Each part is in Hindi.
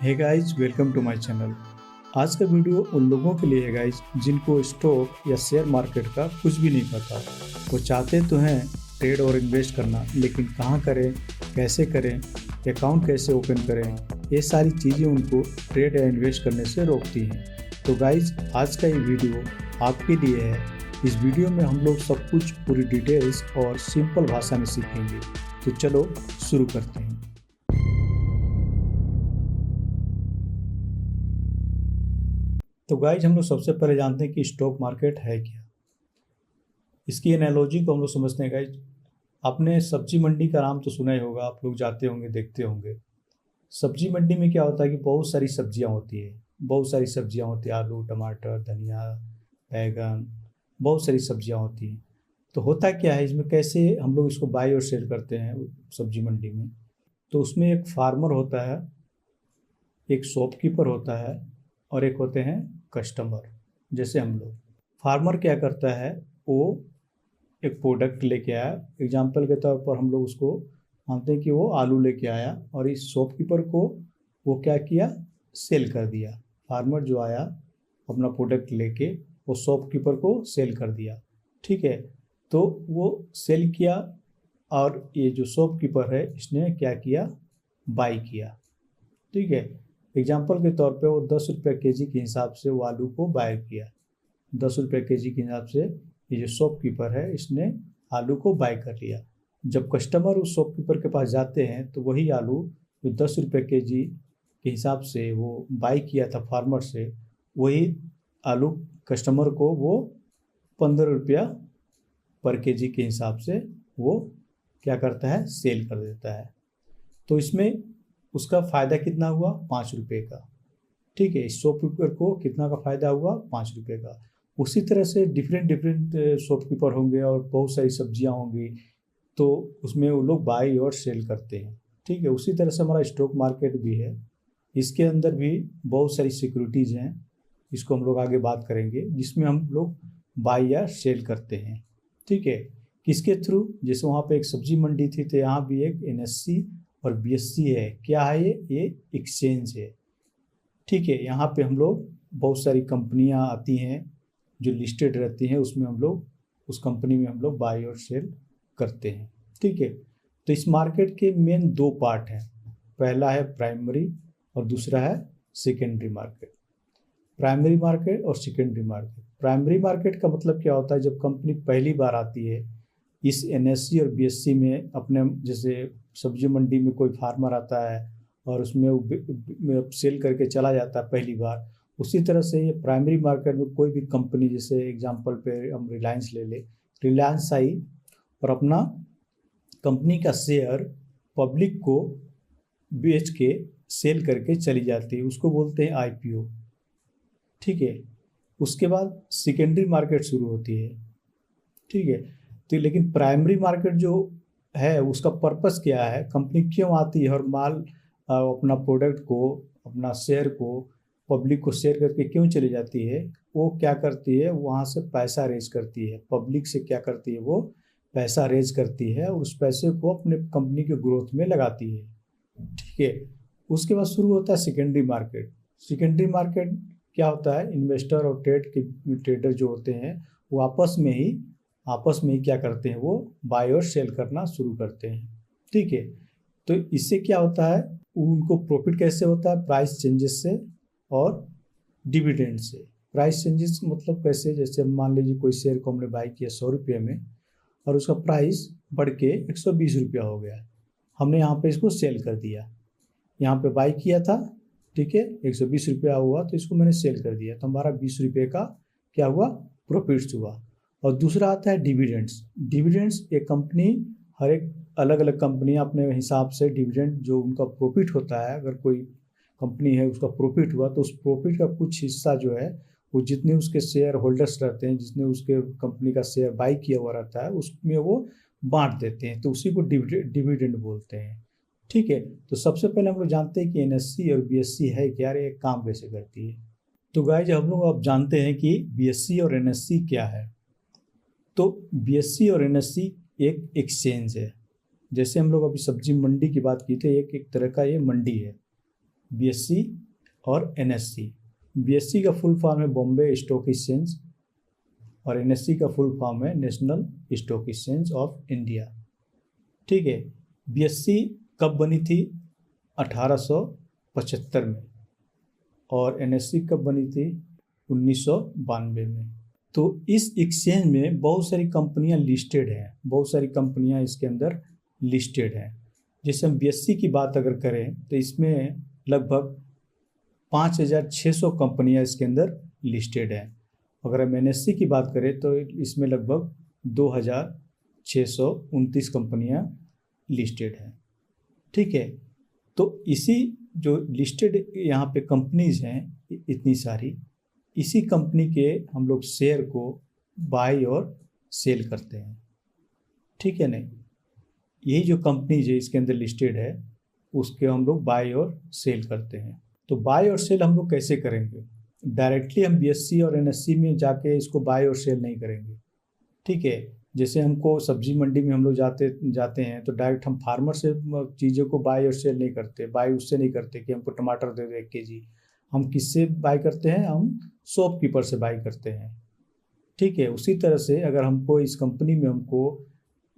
Hey guys, welcome to my channel. आज का वीडियो उन लोगों के लिए है गाइस जिनको स्टॉक या शेयर मार्केट का कुछ भी नहीं पता। वो चाहते तो हैं ट्रेड और इन्वेस्ट करना, लेकिन कहाँ करें, कैसे करें, अकाउंट कैसे ओपन करें, ये सारी चीज़ें उनको ट्रेड या इन्वेस्ट करने से रोकती हैं। तो गाइस, आज का ये वीडियो आपके लिए है। इस वीडियो में हम लोग सब कुछ पूरी डिटेल्स और सिंपल भाषा में सीखेंगे। तो चलो शुरू करते हैं। तो गाइज, हम लोग सबसे पहले जानते हैं कि स्टॉक मार्केट है क्या। इसकी एनालॉजी को हम लोग समझते हैं गाइज। आपने सब्जी मंडी का नाम तो सुना ही होगा, आप लोग जाते होंगे, देखते होंगे। सब्जी मंडी में क्या होता है कि बहुत सारी सब्जियां होती है। बहुत सारी सब्जियां होती है, आलू, टमाटर, धनिया, बैगन, बहुत सारी सब्जियां होती हैं। तो होता क्या है इसमें, कैसे हम लोग इसको बाई और सेल करते हैं सब्जी मंडी में। तो उसमें एक फार्मर होता है, एक शॉपकीपर होता है और एक होते हैं कस्टमर। जैसे हम लोग, फार्मर क्या करता है, वो एक प्रोडक्ट लेके आया। एग्जाम्पल के तौर पर हम लोग उसको मानते हैं कि वो आलू लेके आया और इस शॉपकीपर को वो क्या किया, सेल कर दिया। फार्मर जो आया अपना प्रोडक्ट लेके, वो शॉपकीपर को सेल कर दिया। ठीक है, तो वो सेल किया और ये जो शॉपकीपर है इसने क्या किया, बाई किया। ठीक है, एग्जाम्पल के तौर पे वो 10 रुपये के जी के हिसाब से वो आलू को बाय किया। 10 रुपये के जी के हिसाब से ये जो शॉपकीपर है इसने आलू को बाय कर लिया। जब कस्टमर उस शॉपकीपर के पास जाते हैं तो वही आलू जो 10 रुपये के जी के हिसाब से वो बाय किया था फार्मर से, वही आलू कस्टमर को वो 15 रुपया पर के जी के हिसाब से वो क्या करता है, सेल कर देता है। तो इसमें उसका फ़ायदा कितना हुआ, 5 रुपये का। ठीक है, इस शॉपकीपर को कितना का फ़ायदा हुआ, 5 रुपये का। उसी तरह से डिफरेंट शॉपकीपर होंगे और बहुत सारी सब्जियां होंगी, तो उसमें वो लोग बाई और सेल करते हैं। ठीक है, उसी तरह से हमारा स्टॉक मार्केट भी है। इसके अंदर भी बहुत सारी सिक्योरिटीज़ हैं, इसको हम लोग आगे बात करेंगे, जिसमें हम लोग बाई या सेल करते हैं। ठीक है, किसके थ्रू, जैसे वहाँ पे एक सब्जी मंडी थी तो यहाँ भी एक NSE और BSE है। क्या है ये एक्सचेंज है। ठीक है, यहाँ पे हम लोग बहुत सारी कंपनियाँ आती हैं जो लिस्टेड रहती हैं, उसमें हम लोग उस कंपनी में हम लोग बाई और सेल करते हैं। ठीक है, तो इस मार्केट के मेन दो पार्ट हैं। पहला है प्राइमरी और दूसरा है सेकेंडरी मार्केट। प्राइमरी मार्केट और सेकेंडरी मार्केट। प्राइमरी मार्केट का मतलब क्या होता है, जब कंपनी पहली बार आती है इस NSE और BSE में, अपने जैसे सब्जी मंडी में कोई फार्मर आता है और उसमें वो सेल करके चला जाता है पहली बार, उसी तरह से ये प्राइमरी मार्केट में कोई भी कंपनी, जैसे एग्जांपल पे हम रिलायंस ले ले, रिलायंस आई और अपना कंपनी का शेयर पब्लिक को बेच के सेल करके चली जाती है, उसको बोलते हैं IPO। ठीक है, उसके बाद सेकेंडरी मार्केट शुरू होती है। ठीक है, तो लेकिन प्राइमरी मार्केट जो है उसका पर्पस क्या है, कंपनी क्यों आती है और माल अपना प्रोडक्ट को, अपना शेयर को पब्लिक को शेयर करके क्यों चली जाती है, वो क्या करती है, वहाँ से पैसा रेज करती है। पब्लिक से क्या करती है, वो पैसा रेज करती है और उस पैसे को अपने कंपनी के ग्रोथ में लगाती है। ठीक है, उसके बाद शुरू होता है सेकेंडरी मार्केट। सेकेंडरी मार्केट क्या होता है, इन्वेस्टर और ट्रेडर जो होते हैं वो आपस में ही क्या करते हैं, वो बाय और सेल करना शुरू करते हैं। ठीक है, तो इससे क्या होता है, उनको प्रॉफिट कैसे होता है, प्राइस चेंजेस से और डिविडेंड से। प्राइस चेंजेस मतलब कैसे, जैसे मान लीजिए कोई शेयर को हमने बाई किया 100 रुपये में और उसका प्राइस बढ़ के 120 रुपया हो गया, हमने यहाँ पे इसको सेल कर दिया। यहाँ पे बाई किया था, ठीक है, 120 रुपया हुआ तो इसको मैंने सेल कर दिया, तो हमारा 20 रुपये का क्या हुआ, प्रॉफिट्स हुआ। और दूसरा आता है डिविडेंड्स। डिविडेंड्स, एक कंपनी, हर एक अलग अलग कंपनियां अपने हिसाब से डिविडेंड जो उनका प्रॉफिट होता है, अगर कोई कंपनी है उसका प्रॉफिट हुआ तो उस प्रॉफिट का कुछ हिस्सा जो है वो जितने उसके शेयर होल्डर्स रहते हैं, जिसने उसके कंपनी का शेयर बाई किया हुआ रहता है, उसमें वो बांट देते हैं, तो उसी को डिविडेंड बोलते हैं। ठीक है, तो सबसे पहले हम लोग जानते हैं कि NSE और BSE है क्या, ये काम कैसे करती है। तो गाइस, हम लोग अब जानते हैं कि BSE और NSE क्या है। तो BSE और NSE एक एक्सचेंज है। जैसे हम लोग अभी सब्जी मंडी की बात की थी, एक तरह का ये मंडी है। बीएससी और एनएससी। बीएससी का फुल फॉर्म है बॉम्बे स्टॉक एक्सचेंज और एनएससी का फुल फॉर्म है national stock exchange of India. ठीक है। बीएससी कब बनी थी? 1875 में। और एनएससी कब बनी थी? 1992 में। तो इस एक्सचेंज में बहुत सारी कंपनियां लिस्टेड हैं, बहुत सारी कंपनियां इसके अंदर लिस्टेड हैं। जैसे हम बीएससी की बात अगर करें तो इसमें लगभग 5600 कंपनियां इसके अंदर लिस्टेड हैं। अगर हम एनएससी की बात करें तो इसमें लगभग 2629 कंपनियां लिस्टेड हैं। ठीक है। तो इसी जो लिस्टेड यहाँ पे कंपनीज हैं इतनी सारी, इसी कंपनी के हम लोग शेयर को बाई और सेल करते हैं। ठीक है नहीं, यही जो कंपनीज है इसके अंदर लिस्टेड है उसके हम लोग बाई और सेल करते हैं। तो बाई और सेल हम लोग कैसे करेंगे? डायरेक्टली हम बीएससी और एनएससी में जाके इसको बाई और सेल नहीं करेंगे। ठीक है। जैसे हमको सब्जी मंडी में हम लोग जाते हैं तो डायरेक्ट हम फार्मर से चीज़ों को बाई और सेल नहीं करते। बाई उससे नहीं करते कि हमको टमाटर दे दो 1 kg। हम किससे बाई करते हैं? हम शॉपकीपर से बाई करते हैं। ठीक है। उसी तरह से अगर हमको इस कंपनी में हमको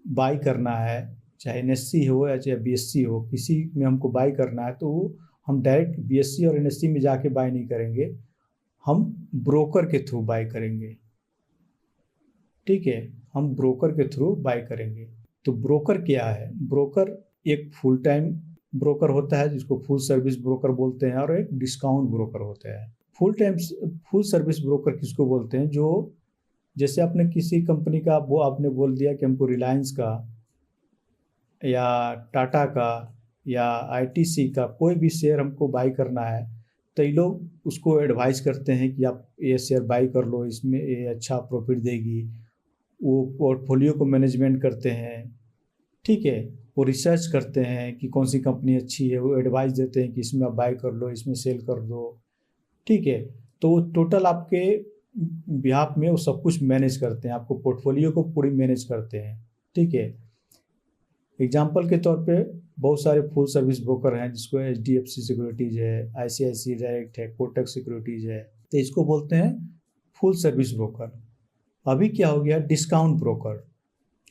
बाई करना है, चाहे एनएससी हो या चाहे बीएससी हो, किसी में हमको बाई करना है, तो हम डायरेक्ट बीएससी और एनएससी में जाके बाई नहीं करेंगे, हम ब्रोकर के थ्रू बाई करेंगे। ठीक है। हम ब्रोकर के थ्रू बाई करेंगे। तो ब्रोकर क्या है? ब्रोकर एक फुल टाइम ब्रोकर होता है जिसको फुल सर्विस ब्रोकर बोलते हैं, और एक डिस्काउंट ब्रोकर होता है। फुल सर्विस ब्रोकर किसको बोलते हैं? जो जैसे आपने किसी कंपनी का वो आपने बोल दिया कि हमको रिलायंस का या टाटा का या आईटीसी का कोई भी शेयर हमको बाई करना है, तो ये लोग उसको एडवाइस करते हैं कि आप ये शेयर बाई कर लो, इसमें ये अच्छा प्रॉफिट देगी। वो पोर्टफोलियो को मैनेजमेंट करते हैं। ठीक है। वो रिसर्च करते हैं कि कौन सी कंपनी अच्छी है, वो एडवाइस देते हैं कि इसमें आप बाई कर लो, इसमें सेल कर दो। ठीक है। तो टोटल आपके बिहाफ में वो सब कुछ मैनेज करते हैं, आपको पोर्टफोलियो को पूरी मैनेज करते हैं। ठीक है। एग्जाम्पल के तौर पे बहुत सारे फुल सर्विस ब्रोकर हैं, जिसको एचडीएफसी सिक्योरिटीज़ है, आईसीआईसी डायरेक्ट है, कोटक सिक्योरिटीज़ है, तो इसको बोलते हैं फुल सर्विस ब्रोकर। अभी क्या हो गया? Discount broker.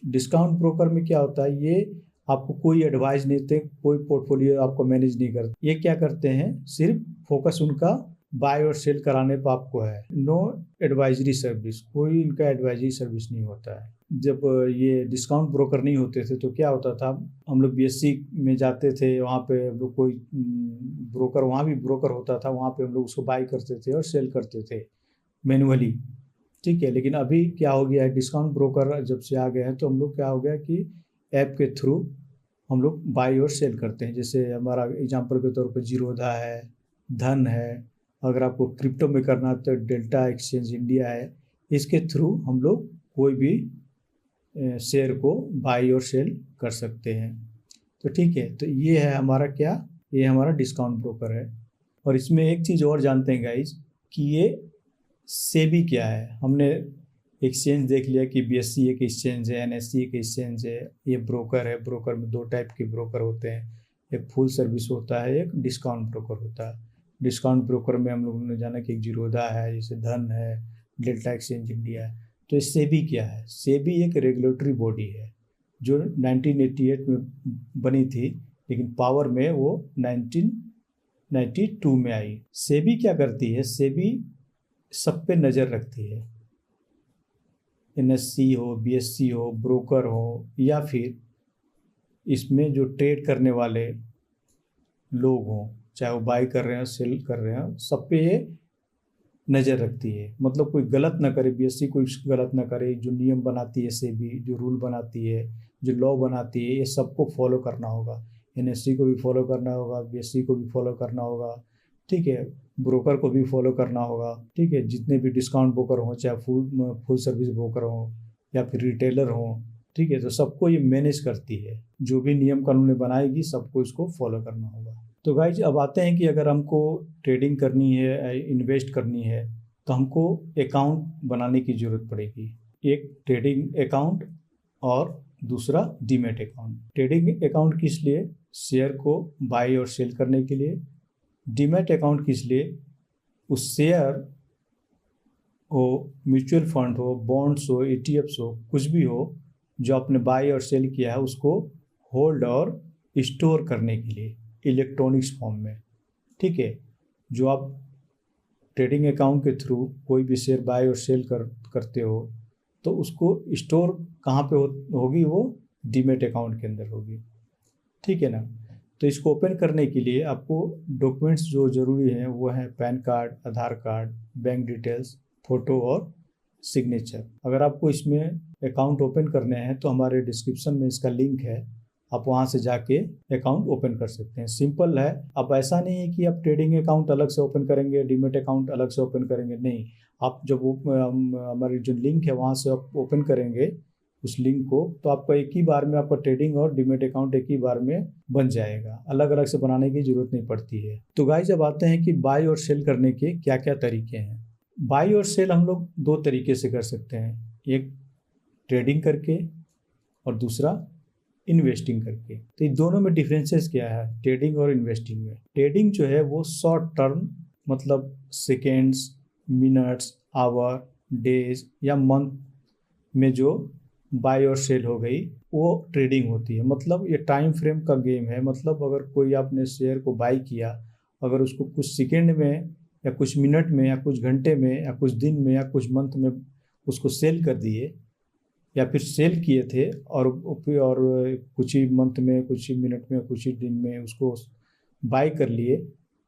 डिस्काउंट ब्रोकर में क्या होता है? ये आपको कोई एडवाइस नहीं देते, कोई पोर्टफोलियो आपको मैनेज नहीं करते। ये क्या करते हैं? सिर्फ फोकस उनका बाय और सेल कराने पर आपको है। नो एडवाइजरी सर्विस, कोई इनका एडवाइजरी सर्विस नहीं होता है। जब ये डिस्काउंट ब्रोकर नहीं होते थे तो क्या होता था? हम लोग बीएससी में जाते थे, वहाँ पे हम लोग कोई ब्रोकर, वहाँ भी ब्रोकर होता था, वहाँ पे हम लोग उसको बाई करते थे और सेल करते थे मैनुअली। ठीक है। लेकिन अभी क्या हो गया है? डिस्काउंट ब्रोकर जब से आ गए हैं तो हम लोग क्या हो गया कि ऐप के थ्रू हम लोग बाई और सेल करते हैं। जैसे हमारा एग्जांपल के तौर पे जीरोधा है, धन है, अगर आपको क्रिप्टो में करना है तो डेल्टा एक्सचेंज इंडिया है। इसके थ्रू हम लोग कोई भी शेयर को बाई और सेल कर सकते हैं। तो ठीक है। तो ये है हमारा क्या? ये हमारा डिस्काउंट ब्रोकर है। और इसमें एक चीज़ और जानते हैं गाइज कि ये सेबी क्या है। हमने एक्सचेंज देख लिया कि बीएससी एक एक्सचेंज है, एनएससी एक एक्सचेंज है, ये ब्रोकर है। ब्रोकर में 2 टाइप के ब्रोकर होते हैं, एक फुल सर्विस होता है, एक डिस्काउंट ब्रोकर होता है। डिस्काउंट ब्रोकर में हम लोगों ने जाना कि एक जीरोधा है, जैसे धन है, डेल्टा एक्सचेंज इंडिया है। तो सेबी क्या है? सेबी एक रेगुलेटरी बॉडी है जो 1988 में बनी थी, लेकिन पावर में वो 1992 में आई। सेबी क्या करती है? सेबी सब पे नज़र रखती है। एनएससी हो, बीएससी हो, ब्रोकर हो, या फिर इसमें जो ट्रेड करने वाले लोग हों, चाहे वो बाई कर रहे हैं, सेल कर रहे हैं, सब पे ये नज़र रखती है। मतलब कोई गलत ना करे, बीएससी कोई गलत ना करे। जो नियम बनाती है सेबी, जो रूल बनाती है, जो लॉ बनाती है, ये सबको फॉलो करना होगा। एनएससी को भी फॉलो करना होगा, बीएससी को भी फॉलो करना होगा। ठीक है। ब्रोकर को भी फॉलो करना होगा। ठीक है। जितने भी डिस्काउंट ब्रोकर हों, चाहे फुल सर्विस ब्रोकर हों या फिर रिटेलर हों, ठीक है, तो सबको ये मैनेज करती है। जो भी नियम कानून बनाएगी सबको इसको फॉलो करना होगा। तो गाइज अब आते हैं कि अगर हमको ट्रेडिंग करनी है, इन्वेस्ट करनी है, तो हमको अकाउंट बनाने की ज़रूरत पड़ेगी। एक ट्रेडिंग अकाउंट और दूसरा डीमैट अकाउंट। ट्रेडिंग अकाउंट किस लिए? शेयर को बाई और सेल करने के लिए। डीमैट अकाउंट किस लिए? उस शेयर हो, म्यूचुअल फंड हो, बॉन्ड्स हो, ईटीएफ्स हो, कुछ भी हो जो आपने बाय और सेल किया है उसको होल्ड और स्टोर करने के लिए इलेक्ट्रॉनिक्स फॉर्म में। ठीक है, जो आप ट्रेडिंग अकाउंट के थ्रू कोई भी शेयर बाय और सेल करते हो तो उसको स्टोर कहाँ पे होगी? वो डीमैट अकाउंट के अंदर होगी। ठीक है ना। तो इसको ओपन करने के लिए आपको डॉक्यूमेंट्स जो ज़रूरी हैं वो हैं पैन कार्ड, आधार कार्ड, बैंक डिटेल्स, फ़ोटो और सिग्नेचर। अगर आपको इसमें अकाउंट ओपन करने हैं तो हमारे डिस्क्रिप्शन में इसका लिंक है, आप वहाँ से जाके अकाउंट ओपन कर सकते हैं। सिंपल है। अब ऐसा नहीं है कि आप ट्रेडिंग अकाउंट अलग से ओपन करेंगे, डीमैट अकाउंट अलग से ओपन करेंगे, नहीं। आप जब हमारी जो लिंक है वहाँ से आप ओपन करेंगे उस लिंक को, तो आपका एक ही बार में आपका ट्रेडिंग और डीमैट अकाउंट एक ही बार में बन जाएगा, अलग अलग से बनाने की जरूरत नहीं पड़ती है। तो गाइस जब आते हैं कि बाय और सेल करने के क्या क्या तरीके हैं। बाय और सेल हम लोग दो तरीके से कर सकते हैं, एक ट्रेडिंग करके और दूसरा इन्वेस्टिंग करके। तो इन दोनों में डिफरेंसेस क्या है ट्रेडिंग और इन्वेस्टिंग में? ट्रेडिंग जो है वो शॉर्ट टर्म, मतलब सेकेंड्स, मिनट्स, आवर, डेज या मंथ में जो बाय और सेल हो गई वो ट्रेडिंग होती है। मतलब ये टाइम फ्रेम का गेम है। मतलब अगर कोई आपने शेयर को बाय किया, अगर उसको कुछ सेकेंड में या कुछ मिनट में या कुछ घंटे में या कुछ दिन में या कुछ मंथ में उसको सेल कर दिए, या फिर सेल किए थे और कुछ ही मंथ में, कुछ ही मिनट में, कुछ ही दिन में उसको बाय कर लिए,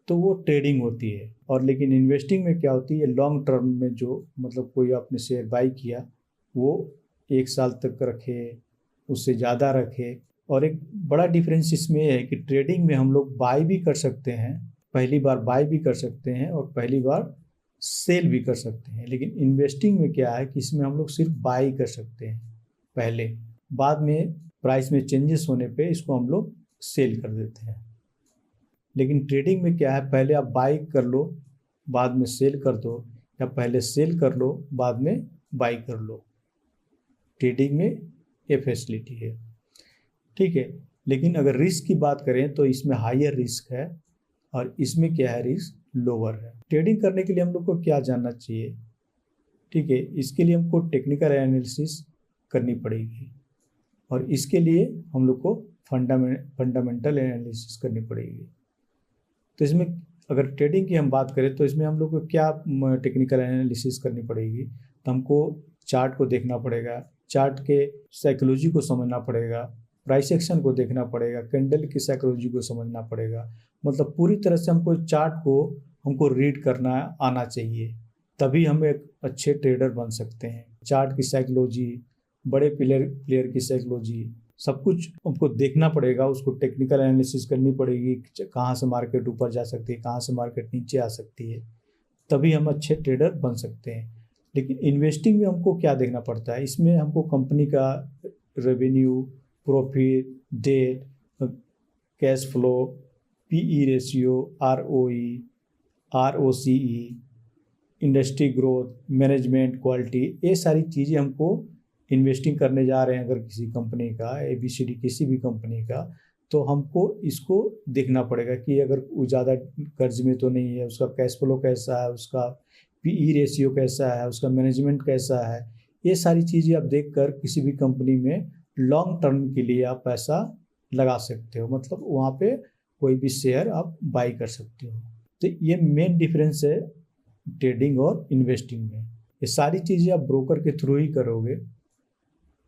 तो वो ट्रेडिंग होती है। और लेकिन इन्वेस्टिंग में क्या होती है, लॉन्ग टर्म में जो मतलब कोई आपने शेयर बाय किया वो 1 साल तक रखे, उससे ज़्यादा रखे। और एक बड़ा डिफरेंस इसमें है कि ट्रेडिंग में हम लोग बाय भी कर सकते हैं, पहली बार बाय भी कर सकते हैं और पहली बार सेल भी कर सकते हैं। लेकिन इन्वेस्टिंग में क्या है कि इसमें हम लोग सिर्फ बाय कर सकते हैं पहले, बाद में प्राइस में चेंजेस होने पे इसको हम लोग सेल कर देते हैं। लेकिन ट्रेडिंग में क्या है, पहले आप बाय कर लो बाद में सेल कर दो, या पहले सेल कर लो बाद में बाय कर लो। ट्रेडिंग में ये फैसिलिटी है। ठीक है। लेकिन अगर रिस्क की बात करें तो इसमें हायर रिस्क है और इसमें क्या है, रिस्क लोअर है। ट्रेडिंग करने के लिए हम लोग को क्या जानना चाहिए? ठीक है, इसके लिए हमको टेक्निकल एनालिसिस करनी पड़ेगी और इसके लिए हम लोग को फंडामेंटल एनालिसिस करनी पड़ेगी। तो इसमें अगर ट्रेडिंग की हम बात करें तो इसमें हम लोग को क्या टेक्निकल एनालिसिस करनी पड़ेगी? तो हमको चार्ट को देखना पड़ेगा, चार्ट के साइकोलॉजी को समझना पड़ेगा, प्राइस एक्शन को देखना पड़ेगा, कैंडल की साइकोलॉजी को समझना पड़ेगा। मतलब पूरी तरह से हमको रीड करना आना चाहिए, तभी हम एक अच्छे ट्रेडर बन सकते हैं। चार्ट की साइकोलॉजी, बड़े प्लेयर की साइकोलॉजी, सब कुछ हमको देखना पड़ेगा, उसको टेक्निकल एनालिसिस करनी पड़ेगी, कहाँ से मार्केट ऊपर जा सकती है, कहाँ से मार्केट नीचे आ सकती है, तभी हम अच्छे ट्रेडर बन सकते हैं। लेकिन इन्वेस्टिंग में हमको क्या देखना पड़ता है? इसमें हमको कंपनी का revenue, profit, debt, cash flow, PE ratio, ROE, ROCE, industry growth, management, quality, ये सारी चीज़ें हमको इन्वेस्टिंग करने जा रहे हैं अगर किसी कंपनी का, ABCD किसी भी कंपनी का, तो हमको इसको देखना पड़ेगा कि अगर वो ज़्यादा कर्ज में तो नहीं है, उसका कैश फ्लो कैसा है, उसका पीई रेशियो कैसा है, उसका मैनेजमेंट कैसा है। ये सारी चीज़ें आप देखकर किसी भी कंपनी में लॉन्ग टर्म के लिए आप पैसा लगा सकते हो, मतलब वहाँ पे कोई भी शेयर आप बाई कर सकते हो। तो ये मेन डिफरेंस है ट्रेडिंग और इन्वेस्टिंग में। ये सारी चीज़ें आप ब्रोकर के थ्रू ही करोगे,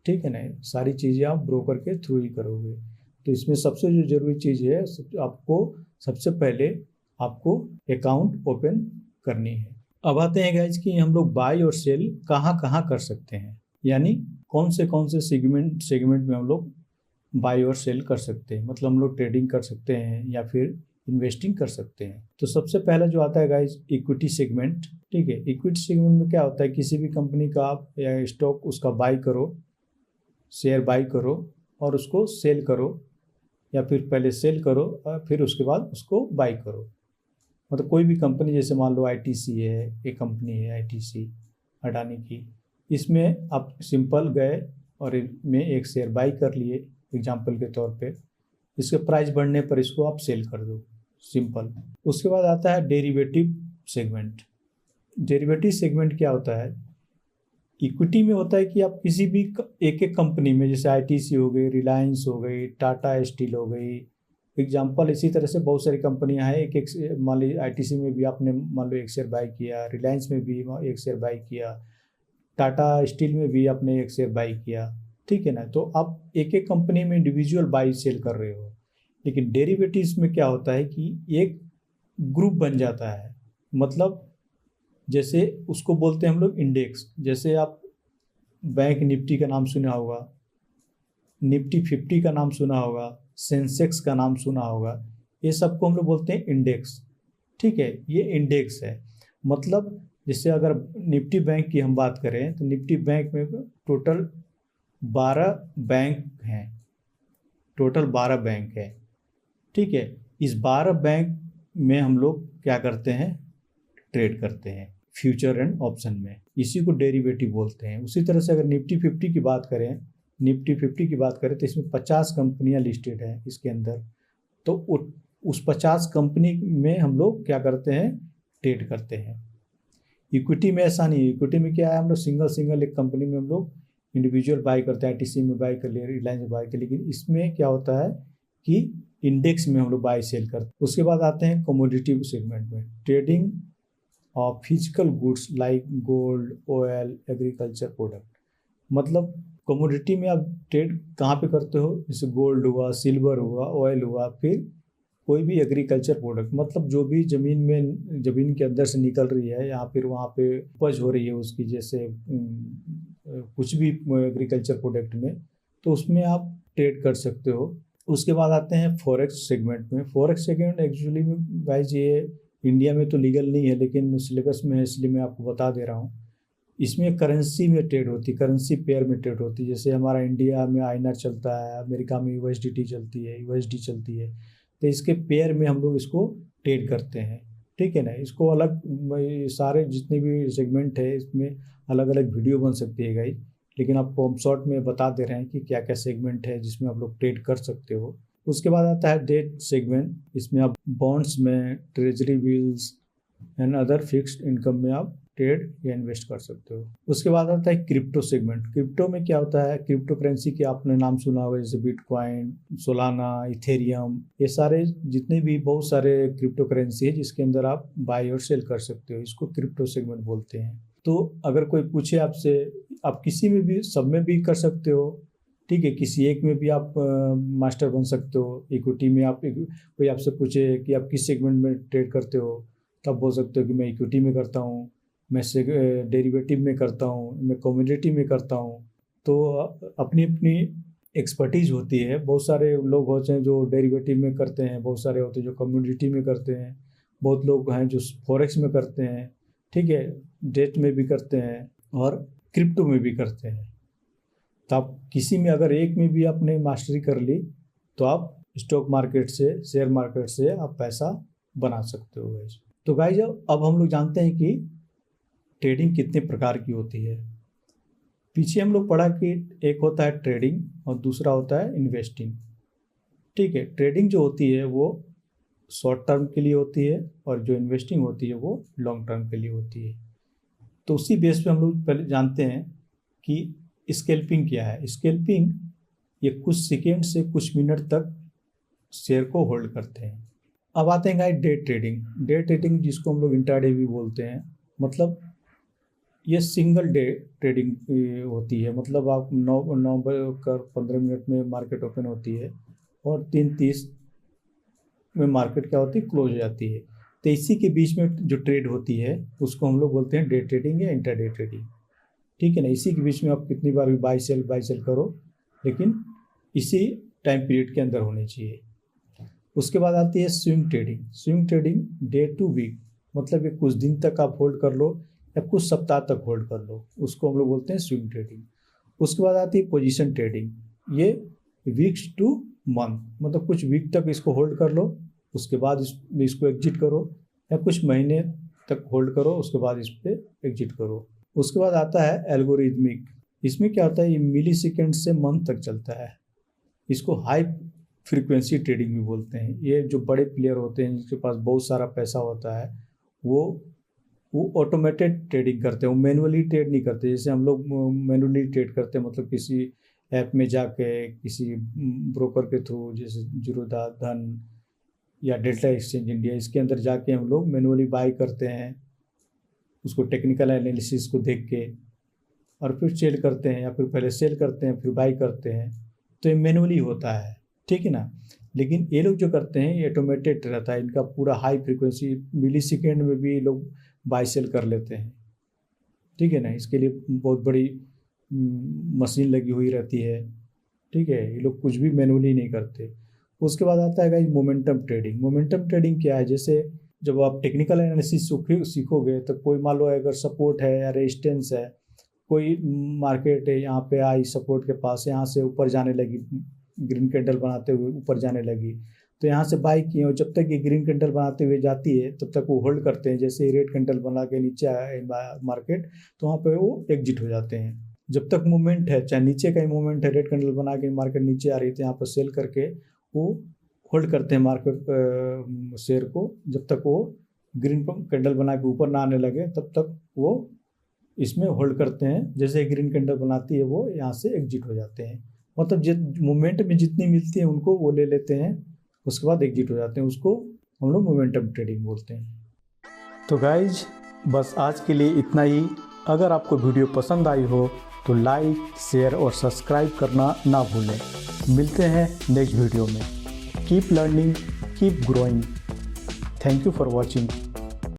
ठीक है ना, सारी चीज़ें आप ब्रोकर के थ्रू ही करोगे। तो इसमें सबसे जो ज़रूरी चीज़ है, आपको सबसे पहले आपको अकाउंट ओपन करनी है। अब आते हैं गाइज कि हम लोग बाय और सेल कहाँ कहाँ कर सकते हैं, यानी कौन से सेगमेंट में हम लोग बाय और सेल कर सकते हैं। मतलब हम लोग ट्रेडिंग कर सकते हैं या फिर इन्वेस्टिंग कर सकते हैं। तो सबसे पहला जो आता है गाइज, इक्विटी सेगमेंट। ठीक है, इक्विटी सेगमेंट में क्या होता है, किसी भी कंपनी का आप या स्टॉक उसका बाय करो, शेयर बाय करो और उसको सेल करो, या फिर पहले सेल करो और फिर उसके बाद उसको बाय करो। मतलब कोई भी कंपनी, जैसे मान लो ITC है, एक कंपनी है ITC अडानी की, इसमें आप सिंपल गए और में एक शेयर बाई कर लिए एग्जांपल के तौर पे, इसके प्राइस बढ़ने पर इसको आप सेल कर दो। सिंपल। उसके बाद आता है डेरिवेटिव सेगमेंट। डेरिवेटिव सेगमेंट क्या होता है? इक्विटी में होता है कि आप किसी भी एक एक कंपनी में, जैसे आईटीसी हो गई, रिलायंस हो गई, टाटा स्टील हो गई, एग्जाम्पल इसी तरह से बहुत सारी कंपनियां हैं। एक एक मान लीजिए आईटीसी में भी आपने मान लो एक शेयर बाई किया, रिलायंस में भी एक शेयर बाई किया, टाटा स्टील में भी आपने एक शेयर बाई किया, ठीक है ना। तो आप एक एक कंपनी में इंडिविजुअल बाई सेल कर रहे हो। लेकिन डेरिवेटिव्स में क्या होता है कि एक ग्रुप बन जाता है, मतलब जैसे उसको बोलते हैं हम लोग इंडेक्स। जैसे आप बैंक निफ्टी का नाम सुना होगा, निफ्टी 50 का नाम सुना होगा, सेंसेक्स का नाम सुना होगा, ये सबको हम लोग बोलते हैं इंडेक्स, ठीक है। ये इंडेक्स है। मतलब जैसे अगर निफ्टी बैंक की हम बात करें तो निफ्टी बैंक में टोटल 12 बैंक हैं, टोटल 12 बैंक है, ठीक है। इस 12 बैंक में हम लोग क्या करते हैं? ट्रेड करते हैं फ्यूचर एंड ऑप्शन में, इसी को डेरिवेटिव बोलते हैं। उसी तरह से अगर निफ्टी 50 की बात करें, निफ्टी 50 की बात करें तो इसमें 50 कंपनियां लिस्टेड हैं इसके अंदर। तो उस 50 कंपनी में हम लोग क्या करते हैं? ट्रेड करते हैं। इक्विटी में ऐसा नहीं है। इक्विटी में क्या है, हम लोग सिंगल एक कंपनी में हम लोग इंडिविजुअल बाई करते हैं, आईटीसी में बाई कर लिया, रिलायंस में बाई कर। लेकिन इसमें क्या होता है कि इंडेक्स में हम लोग बाई सेल करते हैं। उसके बाद आते हैं कमोडिटी सेगमेंट में, trading of physical goods like gold, oil, agriculture product. मतलब कमोडिटी में आप ट्रेड कहाँ पे करते हो? जैसे गोल्ड हुआ, सिल्वर हुआ, ऑयल हुआ, फिर कोई भी एग्रीकल्चर प्रोडक्ट, मतलब जो भी ज़मीन के अंदर से निकल रही है या फिर वहाँ पे उपज हो रही है उसकी, जैसे कुछ भी एग्रीकल्चर प्रोडक्ट में, तो उसमें आप ट्रेड कर सकते हो। उसके बाद आते हैं फॉरेक्स सेगमेंट में। फॉरेक्स सेगमेंट एक्चुअली में गाइस ये इंडिया में तो लीगल नहीं है, लेकिन सिलेबस में है, इसलिए मैं आपको बता दे रहा हूँ। इसमें करेंसी में ट्रेड होती है, करेंसी पेयर में ट्रेड होती है। जैसे हमारा इंडिया में आईएनआर चलता है, अमेरिका में यूएसडीटी चलती है, यूएसडी चलती है, तो इसके पेयर में हम लोग इसको ट्रेड करते हैं, ठीक है ना। इसको अलग सारे जितने भी सेगमेंट है इसमें अलग अलग वीडियो बन सकती है गाइस, लेकिन आपको हम शॉर्ट में बता दे रहे हैं कि क्या क्या सेगमेंट है जिसमें आप लोग ट्रेड कर सकते हो। उसके बाद आता है डेट सेगमेंट। इसमें आप बॉन्ड्स में, treasury bills and other fixed income में आप ट्रेड या इन्वेस्ट कर सकते हो। उसके बाद आता है क्रिप्टो सेगमेंट। क्रिप्टो में क्या होता है? क्रिप्टो करेंसी के आपने नाम सुना होगा, जैसे बिटकॉइन, सोलाना, इथेरियम, ये सारे जितने भी बहुत सारे क्रिप्टो करेंसी है जिसके अंदर आप बाय और सेल कर सकते हो, इसको क्रिप्टो सेगमेंट बोलते हैं। तो अगर कोई पूछे आपसे, आप किसी में भी, सब में भी कर सकते हो, ठीक है। किसी एक में भी आप मास्टर बन सकते हो। इक्विटी में आप, कोई आपसे पूछे कि आप किस सेगमेंट में ट्रेड करते हो, तब बोल सकते हो कि मैं इक्विटी में करता हूँ, मैं डेरिवेटिव में करता हूँ, मैं कमोडिटी में करता हूँ। तो अपनी अपनी एक्सपर्टीज होती है। बहुत सारे लोग होते हैं जो डेरिवेटिव में करते हैं, बहुत सारे होते हैं जो कमोडिटी में करते हैं, बहुत लोग हैं जो फॉरेक्स में करते हैं, ठीक है, डेट में भी करते हैं और क्रिप्टो में भी करते हैं। तो आप किसी में अगर एक में भी आपने मास्टरी कर ली तो आप स्टॉक मार्केट से, शेयर मार्केट से आप पैसा बना सकते हो गाइस। तो गाइस अब हम लोग जानते हैं कि ट्रेडिंग कितने प्रकार की होती है। पीछे हम लोग पढ़ा कि एक होता है ट्रेडिंग और दूसरा होता है इन्वेस्टिंग, ठीक है। ट्रेडिंग जो होती है वो शॉर्ट टर्म के लिए होती है और जो इन्वेस्टिंग होती है वो लॉन्ग टर्म के लिए होती है। तो उसी बेस पे हम लोग पहले जानते हैं कि स्कैल्पिंग क्या है। स्कैल्पिंग ये कुछ सेकेंड से कुछ मिनट तक शेयर को होल्ड करते हैं। अब आते हैं guys day trading. Day trading जिसको हम लोग इंट्राडे भी बोलते हैं, मतलब ये सिंगल डे ट्रेडिंग होती है। मतलब आप 9:15 में मार्केट ओपन होती है और 3:30 में मार्केट क्या होती है, क्लोज हो जाती है। तो इसी के बीच में जो ट्रेड होती है उसको हम लोग बोलते हैं डे ट्रेडिंग या इंट्राडे ट्रेडिंग, ठीक है ना। इसी के बीच में आप कितनी बार भी बाई सेल करो, लेकिन इसी टाइम पीरियड के अंदर होनी चाहिए। उसके बाद आती है swing trading. Swing trading day to week, मतलब ये कुछ दिन तक आप होल्ड कर लो या कुछ सप्ताह तक होल्ड कर लो, उसको हम लोग बोलते हैं स्विंग ट्रेडिंग। उसके बाद आती है पोजीशन ट्रेडिंग। ये वीक्स टू मंथ, मतलब कुछ वीक तक इसको होल्ड कर लो, उसके बाद इसको एग्जिट करो, या कुछ महीने तक होल्ड करो, उसके बाद इस पर एग्जिट करो। उसके बाद आता है एल्गोरिदमिक। इसमें क्या होता है, ये मिली सेकेंड से मंथ तक चलता है। इसको हाई फ्रीक्वेंसी ट्रेडिंग भी बोलते हैं। ये जो बड़े प्लेयर होते हैं जिनके पास बहुत सारा पैसा होता है वो ऑटोमेटेड ट्रेडिंग करते हैं, वो मैनुअली ट्रेड नहीं करते। जैसे हम लोग मैनुअली ट्रेड करते हैं, मतलब किसी ऐप में जाके किसी ब्रोकर के थ्रू, जैसे जीरोधा, धन या डेल्टा एक्सचेंज इंडिया, इसके अंदर जाके हम लोग मैनुअली बाई करते हैं, उसको टेक्निकल एनालिसिस को देख के, और फिर सेल करते हैं, या फिर पहले सेल करते हैं फिर बाई करते हैं। तो ये मैनुअली होता है, ठीक है ना। लेकिन ये लोग जो करते हैं ये ऑटोमेटेड रहता है, इनका पूरा हाई फ्रीक्वेंसी, मिली सेकेंड में भी लोग बाई सेल कर लेते हैं, ठीक है ना। इसके लिए बहुत बड़ी मशीन लगी हुई रहती है, ठीक है। ये लोग कुछ भी मैनुअली नहीं करते। उसके बाद आता है guys momentum trading. Momentum trading क्या है, जैसे जब आप टेक्निकल एनालिसिस सीखोगे तो कोई मान लो अगर सपोर्ट है या रेजिस्टेंस है, कोई मार्केट है यहाँ पे आई सपोर्ट के पास, यहाँ से ऊपर जाने लगी, ग्रीन कैंडल बनाते हुए ऊपर जाने लगी, तो यहाँ से बाई किए, और जब तक ये ग्रीन कैंडल बनाते हुए जाती है तब तक वो होल्ड करते हैं। जैसे रेड कैंडल बना के नीचे आया मार्केट, तो वहाँ पे वो एग्जिट हो जाते हैं। जब तक मूवमेंट है, चाहे नीचे का ही मूवमेंट है, रेड कैंडल बना के मार्केट नीचे आ रही है तो यहाँ पर सेल करके वो होल्ड करते हैं मार्केट शेयर को, जब तक वो ग्रीन कैंडल बना के ऊपर ना आने लगे तब तक वो इसमें होल्ड करते हैं। जैसे ग्रीन कैंडल बनाती है वो यहाँ से एग्जिट हो जाते हैं, मतलब मूवमेंट में जितनी मिलती है उनको वो ले लेते हैं, उसके बाद एग्जिट हो जाते हैं। उसको हम लोग मोमेंटम ट्रेडिंग बोलते हैं। तो गाइज बस आज के लिए इतना ही। अगर आपको वीडियो पसंद आई हो तो लाइक, शेयर और सब्सक्राइब करना ना भूलें। मिलते हैं नेक्स्ट वीडियो में। Keep learning, keep growing. Thank you for watching.